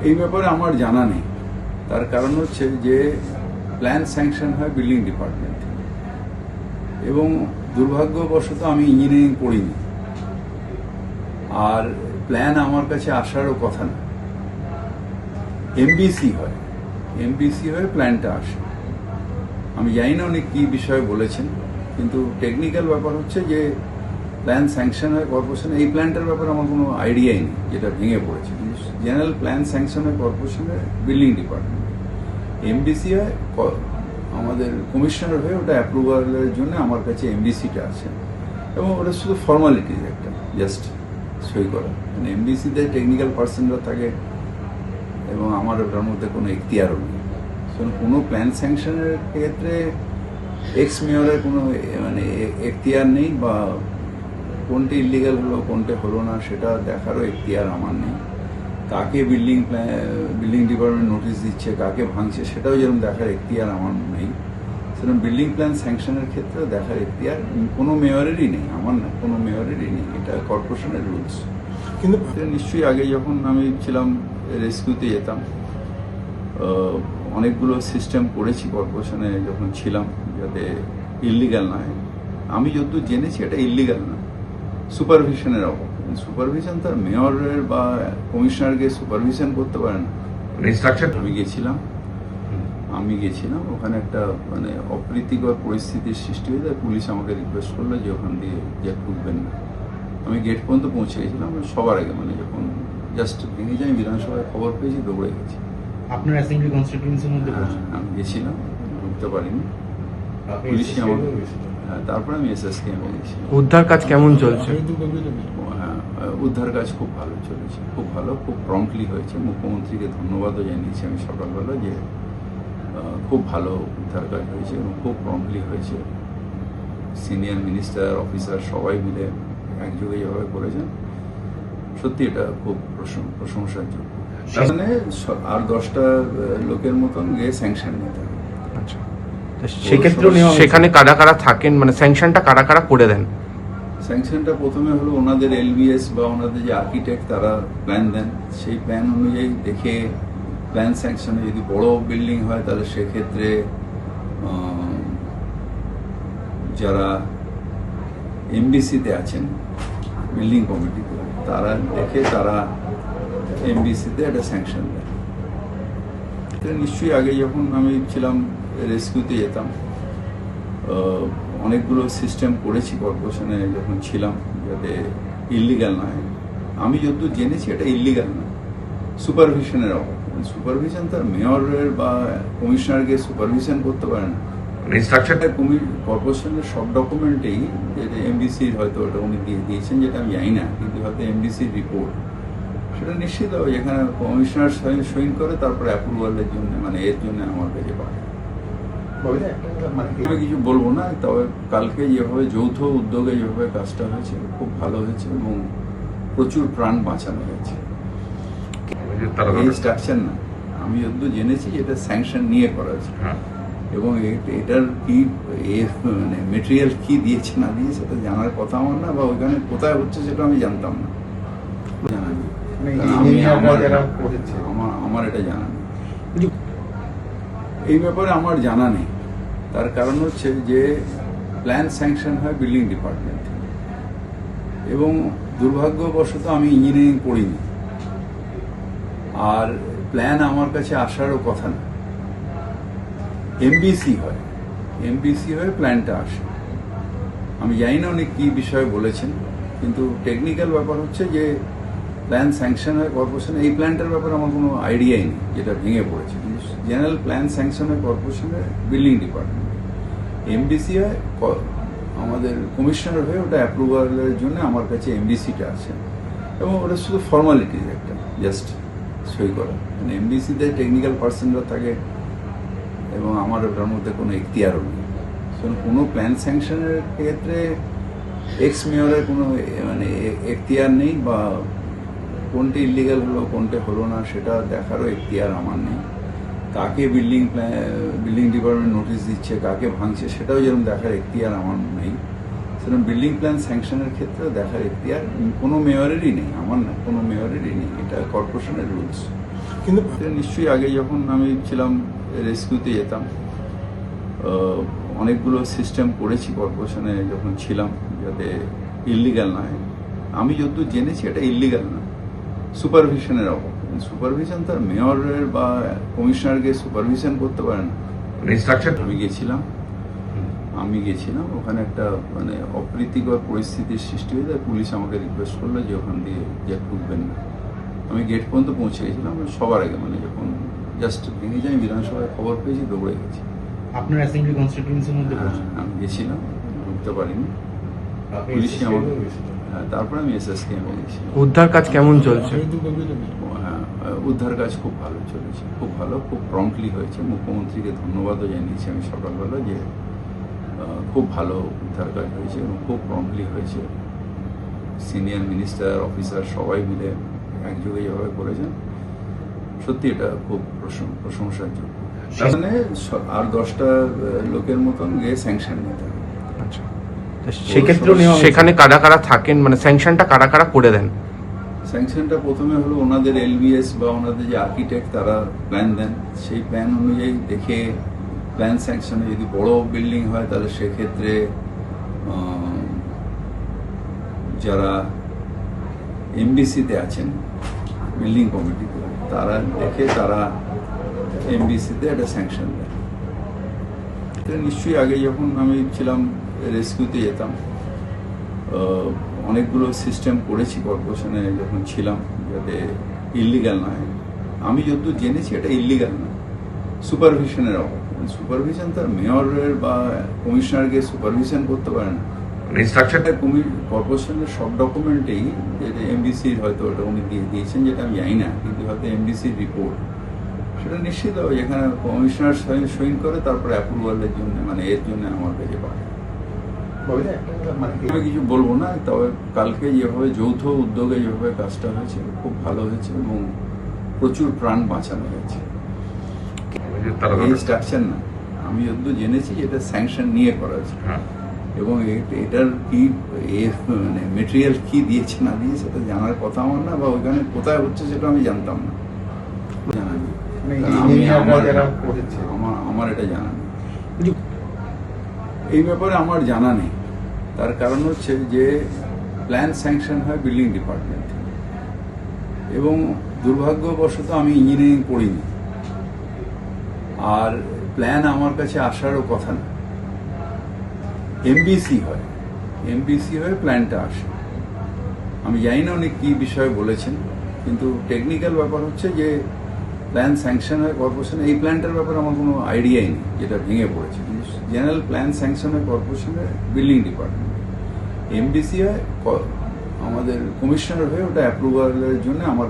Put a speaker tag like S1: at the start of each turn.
S1: এই ব্যাপারে আমার জানা নেই। তার কারণ হচ্ছে যে প্ল্যান স্যাংশন হয় বিল্ডিং ডিপার্টমেন্ট থেকে, এবং দুর্ভাগ্যবশত আমি ইঞ্জিনিয়ারিং পড়িনি, আর প্ল্যান আমার কাছে আসারও কথা না। এমবিসি হয়ে প্ল্যানটা আসে। আমি জানি না উনি কি বিষয়ে বলেছেন, কিন্তু টেকনিক্যাল ব্যাপার হচ্ছে যে প্ল্যান স্যাংশন হয় কর্পোরেশনে। এই প্ল্যানটার ব্যাপারে আমার কোনো আইডিয়াই নেই, যেটা ভেঙে পড়েছে। জেনারেল প্ল্যান স্যাংশন হয় কর্পোরেশনের বিল্ডিং ডিপার্টমেন্ট। এমবিসি হয় আমাদের কমিশনার হয়ে, ওটা অ্যাপ্রুভালের জন্য আমার কাছে এমবিসিটা আছে, এবং ওটা শুধু ফর্মালিটিজ একটা, জাস্ট সই করা। মানে এমবিসিতে টেকনিক্যাল পার্সনরা থাকে, এবং আমার ওটার মধ্যে কোনো এখতিয়ারও নেই। কোনো প্ল্যান স্যাংশনের ক্ষেত্রে এক্স মেয়রের কোনো মানে এখতিয়ার নেই, বা কোনটা ইলিগাল হলো কোনটা হলো না সেটা দেখারও এখতিয়ার আমার নেই। কাকে বিল্ডিং ডিপার্টমেন্ট নোটিশ দিচ্ছে, কাকে ভাঙছে, সেটাও যেরকম দেখার এখতিয়ার আমার নেই। সেরকম বিল্ডিং প্ল্যান স্যাংশনের ক্ষেত্রে দেখার এখতিয়ার কোনো মেয়রেরই নেই, আমার না, কোনো মেয়রেরই নেই। এটা কর্পোরেশনের রুলস। কিন্তু নিশ্চয়ই আগে যখন আমি ছিলাম রেস্কিউতে যেতাম, অনেকগুলো সিস্টেম করেছি কর্পোরেশনে যখন ছিলাম, যাতে ইল্লিগাল না হয়। আমি যতদূর জেনেছি এটা ইল্লিগাল না, সুপারভিশনের অভাব। সুপারভিশন তার মেয়রের বা কমিশনারকে সুপারভিশন করতে পারে না। আমি গেছিলাম ওখানে একটা মানে অপ্রীতিকর পরিস্থিতির সৃষ্টি হয়ে যায়। পুলিশ আমাকে রিকোয়েস্ট করলো যে ওখান দিয়ে যে ঢুকবেন না। আমি গেট পর্যন্ত পৌঁছে গেছিলাম সবার আগে, মানে যখন জাস্ট ভেঙে যাই, বিধানসভায় খবর পেয়েছি, দৌড়ে গেছি।
S2: আপনার অ্যাসেম্বলি কনস্টিটিউয়েন্সির মধ্যে
S1: আমি গেছিলাম, ঢুকতে পারিনি, পুলিশই আমাকে। তারপরে আমি এসএসকেএমে গেছি।
S3: উদ্ধার কাজ কেমন চলছে?
S1: হ্যাঁ, উদ্ধার কাজ খুব ভালো চলেছে, খুব ভালো, খুব প্রম্পটলি হয়েছে। মুখ্যমন্ত্রীকে ধন্যবাদও জানিয়েছি আমি সকালবেলা, যে খুব ভালো উদ্ধার কাজ হয়েছে এবং খুব প্রম্পটলি হয়েছে। সিনিয়র মিনিস্টার, অফিসার সবাই মিলে একযোগে যেভাবে করেছেন, সত্যি এটা খুব প্রশংসার যোগ্য। সেখানে আর 10টা লোকের মতন গিয়ে স্যাংশন নিতে হবে।
S3: আচ্ছা, সেক্ষেত্রে সেখানে কারা কারা থাকেন, মানে স্যাংশনটা কারা কারা করে দেন?
S1: স্যাংশনটা প্রথমে হলো ওনাদের এলবিএস বা ওনাদের যে আর্কিটেক্ট, তারা প্ল্যান দেন। সেই প্ল্যান অনুযায়ী দেখে প্ল্যান স্যাংশনে, যদি বড় বিল্ডিং হয় তাহলে সেক্ষেত্রে যারা এমবিসিতে আছেন, বিল্ডিং কমিটিতে, তারা দেখে তারা এমবিসিতে একটা স্যাংশন দেয়। নিশ্চয়ই আগে যখন আমি ছিলাম রেস্কিউতে যেতাম, অনেকগুলো সিস্টেম করেছি কর্পোরেশনে যখন ছিলাম, যাতে ইল্লিগাল না হয়। আমি যতদূর জেনেছি এটা ইল্লিগাল না, সুপারভিশনের অভাব। সুপারভিশন তার মেয়রের বা কমিশনারকে সুপারভিশন করতে পারে না। স্ট্রাকচারটা কর্পোরেশনের সব ডকুমেন্টেই, যেটা এমবিসির হয়তো ওটা উনি দিয়ে দিয়েছেন, যেটা আমি জানি না, কিন্তু হয়তো এমবিসির রিপোর্ট সেটা নিশ্চিত হবে, যেখানে কমিশনার সইন করে, তারপরে অ্যাপ্রুভালের জন্য, মানে এর জন্য আমার কাছে পাঠায়। আমি কিছু বলবো না, তবে কালকে যেভাবে যৌথ উদ্যোগে যেভাবে কাজটা হয়েছে খুব ভালো হয়েছে, এবং প্রচুর প্রাণ বাঁচানো হয়েছে। এই স্ট্রাকচার না, আমি যতদূর জেনেছি এটা স্যাংশন নিয়ে করা হয়েছে, এবং এটার কি মানে মেটেরিয়াল কি দিয়েছে না দিয়েছে সেটা জানার কথা আমার না, বা ওইখানে কোথায় হচ্ছে সেটা আমি জানতাম না, জানা নেই। আমার এটা জানা নেই, এই ব্যাপারে আমার জানা নেই। তার কারণ হচ্ছে যে প্ল্যান স্যাংশন হয় বিল্ডিং ডিপার্টমেন্ট থেকে, এবং দুর্ভাগ্যবশত আমি ইঞ্জিনিয়ারিং পড়িনি, আর প্ল্যান আমার কাছে আসারও কথা না। এমবিসি হয়ে প্ল্যানটা আসে। আমি জানি না উনি কি বিষয়ে বলেছেন, কিন্তু টেকনিক্যাল ব্যাপার হচ্ছে যে প্ল্যান স্যাংশন হয় কর্পোরেশনে। এই প্ল্যানটার ব্যাপারে আমার কোনো আইডিয়াই নেই, যেটা ভেঙে পড়েছে। জেনারেল প্ল্যান স্যাংশন হয় কর্পোরেশনের বিল্ডিং ডিপার্টমেন্ট। এমবিসি হয় আমাদের কমিশনার হয়ে, ওটা অ্যাপ্রুভালের জন্য আমার কাছে এমবিসিটা আছে, এবং ওটা শুধু ফর্মালিটিজ একটা, জাস্ট সই করা। মানে এমবিসিতে টেকনিক্যাল পার্সনরা থাকে, এবং আমার ওটার মধ্যে কোনো এখতিয়ারও নেই। কোনো প্ল্যান স্যাংশনের ক্ষেত্রে এক্স মেয়রের কোনো মানে এখতিয়ার নেই, বা কোনটা ইলিগাল হলো কোনটা হলো না সেটা দেখারও এখতিয়ার আমার নেই। কাকে বিল্ডিং ডিপার্টমেন্ট নোটিশ দিচ্ছে, কাকে ভাঙছে, সেটাও যেরকম দেখার এখতিয়ার আমার নেই। সেরকম বিল্ডিং প্ল্যান স্যাংশনের ক্ষেত্রে দেখার এখতিয়ার কোনো মেয়রেরই নেই, আমার না, কোনো মেয়রেরই নেই। এটা কর্পোরেশনের রুলস।
S4: কিন্তু
S1: নিশ্চয়ই আগে যখন আমি ছিলাম রেস্কিউতে যেতাম, অনেকগুলো সিস্টেম করেছি কর্পোরেশনে যখন ছিলাম, যাতে ইল্লিগাল নয়। আমি যতদূর জেনেছি এটা ইল্লিগাল না, সুপারভিশনের অভাব। সুপারভিশন তার মেয়রের বা কমিশনারকে সুপারভিশন করতে পারে না। আমি গেছিলাম ওখানে একটা মানে অপ্রীতিকর পরিস্থিতির সৃষ্টি হয়ে যায়। পুলিশ আমাকে রিকোয়েস্ট করলো যে ওখান দিয়ে যে ঢুকবেন না। আমি গেট পর্যন্ত পৌঁছে গেছিলাম সবার আগে, মানে যখন জাস্ট ভেঙে যাই বিধানসভায় খবর পেয়েছি দৌড়ে গেছি।
S2: আপনার অ্যাসেম্বলি কনস্টিটিউয়েন্সির মধ্যে পড়ছে?
S1: আমি গেছিলাম, ঢুকতে পারিনি,
S4: আপনি
S1: পুলিশই
S4: SSK
S1: আমাকে
S4: গেছিলেন?
S1: তারপরে আমি এসএসকে গেছিলাম।
S3: উদ্ধার কাজ কেমন চলছে?
S1: হ্যাঁ, উদ্ধার কাজ খুব ভালো চলেছে, খুব ভালো, খুব প্রম্পটলি হয়েছে। মুখ্যমন্ত্রীকে ধন্যবাদও জানিয়েছি আমি সকালবেলা যে খুব ভালো উদ্ধার কাজ হয়েছে এবং খুব প্রম্পটলি হয়েছে। সিনিয়র মিনিস্টার, অফিসার সবাই মিলে একযোগে যেভাবে করেছেন, সত্যি এটা খুব প্রশংসার যোগ্য। সেখানে আর 10টা লোকের মতন গিয়ে স্যাংশন নিতে হবে।
S3: আচ্ছা, তো সেক্ষেত্রেও সেখানে কারা কারা থাকেন, মানে স্যাংশনটা কারা কারা করে দেন?
S1: স্যাংশনটা প্রথমে হলো ওনাদের এলবিএস বা ওনাদের যে আর্কিটেক্ট তারা প্ল্যান দেন, সেই প্ল্যান অনুযায়ী দেখে প্ল্যান স্যাংশনে যদি বড় বিল্ডিং হয় তাহলে সেক্ষেত্রে যারা এমবিসিতে আছেন বিল্ডিং কমিটিতে, তারা দেখে তারা এমবিসিতে একটা স্যাংশন দেন। এটা নিশ্চয়ই আগে যখন আমি ছিলাম রেস্কিউতে যেতাম, অনেকগুলো সিস্টেম করেছি কর্পোরেশনে যখন ছিলাম, যাতে ইল্লিগাল নয়। আমি যতদূর জেনেছি এটা ইল্লিগাল না, সুপারভিশনের অভাব। সুপারভিশন তার মেয়রের বা কমিশনারকে সুপারভিশন করতে পারে না। কর্পোরেশনের সব ডকুমেন্টেই যেটা এমবিসির হয়তো ওটা উনি দিয়ে দিয়েছেন, যেটা আমি জানি না, কিন্তু হয়তো এমবিসির রিপোর্ট সেটা নিশ্চিত হবে যেখানে কমিশনার সইন করে তারপরে অ্যাপ্রুভালের জন্য, মানে এর জন্য আমার কাছে পাঠায়। আমি কিছু বলবো না, তবে কালকে যেভাবে যৌথ উদ্যোগে যেভাবে কাজটা হয়েছে খুব ভালো হয়েছে এবং প্রচুর প্রাণ বাঁচানো হয়েছে। এই স্ট্রাকচার না, আমি যতদূর জেনেছি এটা স্যাংশন নিয়ে করা হয়েছে এবং এটার কি মানে মেটেরিয়াল কি দিয়েছে না দিয়েছে সেটা জানার কথা আমার না, বা ওইখানে কোথায় হচ্ছে সেটা আমি জানতাম না, জানা নেই। আমার এটা জানা নেই, এই ব্যাপারে আমার জানা নেই। তার কারণ হচ্ছে যে প্ল্যান স্যাংশন হয় বিল্ডিং ডিপার্টমেন্ট থেকে, এবং দুর্ভাগ্যবশত আমি ইঞ্জিনিয়ারিং পড়িনি, আর প্ল্যান আমার কাছে আসারও কথা না। এমবিসি হয়ে প্ল্যানটা আসে। আমি জানি না উনি কি বিষয়ে বলেছেন, কিন্তু টেকনিক্যাল ব্যাপার হচ্ছে যে প্ল্যান স্যাংশন হয় কর্পোরেশনে। এই প্ল্যানটার ব্যাপারে আমার কোনো আইডিয়াই নেই যেটা ভেঙে পড়েছে, কিন্তু জেনারেল প্ল্যান স্যাংশন হয় কর্পোরেশনের বিল্ডিং ডিপার্টমেন্ট। এমবিসি হয় আমাদের কমিশনার হয়ে ওটা অ্যাপ্রুভালের জন্য আমার